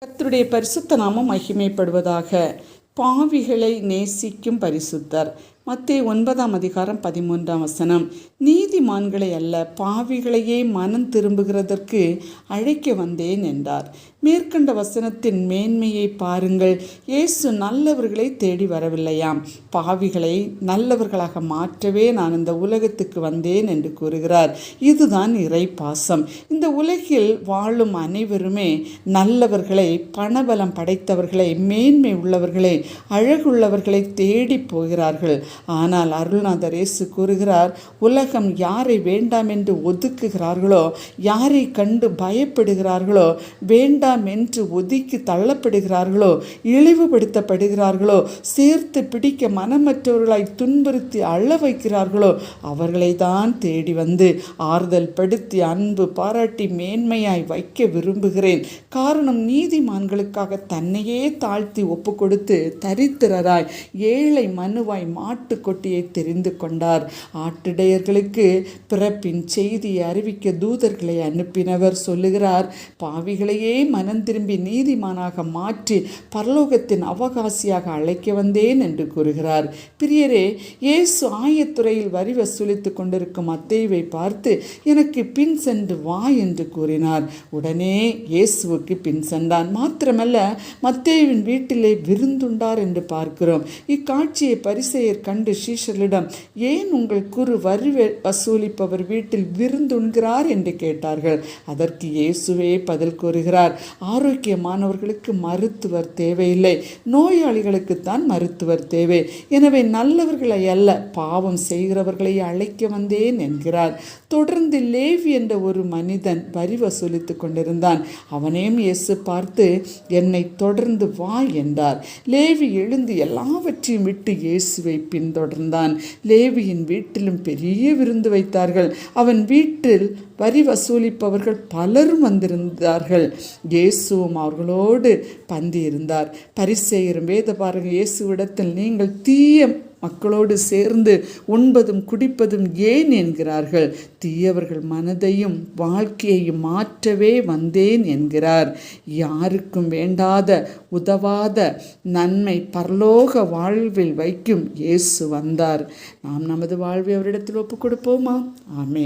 கர்த்தருடைய பரிசுத்த நாமம் மகிமைப்படுவதாக. பாவிகளை நேசிக்கும் பரிசுத்தர். மத்தேயு 9:13 நீதிமான்களை அல்ல பாவிகளையே மனம் திரும்புகிறதற்கு அழைக்க வந்தேன் என்றார். மேற்கண்ட வசனத்தின் மேன்மையை பாருங்கள். இயேசு நல்லவர்களை தேடி வரவில்லையாம், பாவிகளை நல்லவர்களாக மாற்றவே நான் இந்த உலகத்துக்கு வந்தேன் என்று கூறுகிறார். இதுதான் இறை பாசம். இந்த உலகில் வாழும் அனைவருமே நல்லவர்களை, பணபலம் படைத்தவர்களை, மேன்மை உள்ளவர்களை, அழகுள்ளவர்களை தேடி போகிறார்கள். ஆனால் அருள்நாதர் இயேசு கூறுகிறார், உலகம் யாரை வேண்டாம் என்று ஒதுக்குகிறார்களோ, யாரை கண்டு பயப்படுகிறார்களோ, வேண்டாம் என்று ஒதுக்கி தள்ளப்படுகிறார்களோ, இழிவுபடுத்தப்படுகிறார்களோ, சேர்த்து பிடிக்க மனமற்றவர்களாய் துன்புறுத்தி அள்ள வைக்கிறார்களோ, அவர்களை தான் தேடி வந்து ஆறுதல் படுத்தி அன்பு பாராட்டி மேன்மையாய் வைக்க விரும்புகிறேன். காரணம், நீதிமான்களுக்காக தன்னையே தாழ்த்தி ஒப்பு கொடுத்து தரித்திரராய் ஏழை மனுவாய் கொட்டியை தெரிந்து கொண்டார். ஆட்டிடையர்களுக்கு பிறப்பின் செய்தியை அறிவிக்க தூதர்களை அனுப்பினவர் சொல்லுகிறார், பாவிகளையே மனம் திரும்பி நீதிமானாக மாற்றி பரலோகத்தின் அவகாசியாக அழைக்க வந்தேன் என்று கூறுகிறார். பிரியரே, இயேசு ஆயத்துறையில் வரி வசூலித்துக் கொண்டிருக்கும் மத்தேயுவை பார்த்து எனக்கு பின் சென்று வா என்று கூறினார். உடனே இயேசுவுக்கு பின் சென்றான். மாத்திரமல்ல, மத்தேயுவின் வீட்டிலே விருந்துண்டார் என்று பார்க்கிறோம். இக்காட்சியை பரிசேயர் கண்டு சீஷர்களிடம், ஏன் உங்கள் குரு வரி வசூலிப்பவர் வீட்டில் விருந்துண்கிறார் என்று கேட்டார்கள். அதற்கு இயேசுவே பதில் கூறுகிறார், ஆரோக்கியமானவர்களுக்கு மருத்துவர் தேவையில்லை, நோயாளிகளுக்குத்தான் மருத்துவர் தேவை. எனவே நல்லவர்களை அல்ல பாவம் செய்கிறவர்களை அழைக்க வந்தேன் என்கிறார். தொடர்ந்து லேவி என்ற ஒரு மனிதன் வரி வசூலித்துக் கொண்டிருந்தான். அவனையும் இயேசு பார்த்து, என்னை தொடர்ந்து வா என்றார். லேவி எழுந்து எல்லாவற்றையும் விட்டு இயேசுவை பின்தொடர்ந்தான். லேவியின் வீட்டிலும் பெரிய விருந்து வைத்தார்கள். அவன் வீட்டில் வரி வசூலிப்பவர்கள் பலரும் வந்திருந்தார்கள். இயேசுவும் அவர்களோடு பந்தி இருந்தார். பரிசேயரும் வேத பாருங்க இயேசுவிடத்தில், நீங்கள் தீய மக்களோடு சேர்ந்து உண்பதும் குடிப்பதும் ஏன் என்கிறார்கள். தீயவர்கள் மனதையும் வாழ்க்கையையும் மாற்றவே வந்தேன் என்கிறார். யாருக்கும் வேண்டாத உதவாத நன்மை பரலோக வாழ்வில் வைக்கும் இயேசு வந்தார். நாம் நமது வாழ்வை அவரிடத்தில் ஒப்புக் கொடுப்போமா? ஆமென்.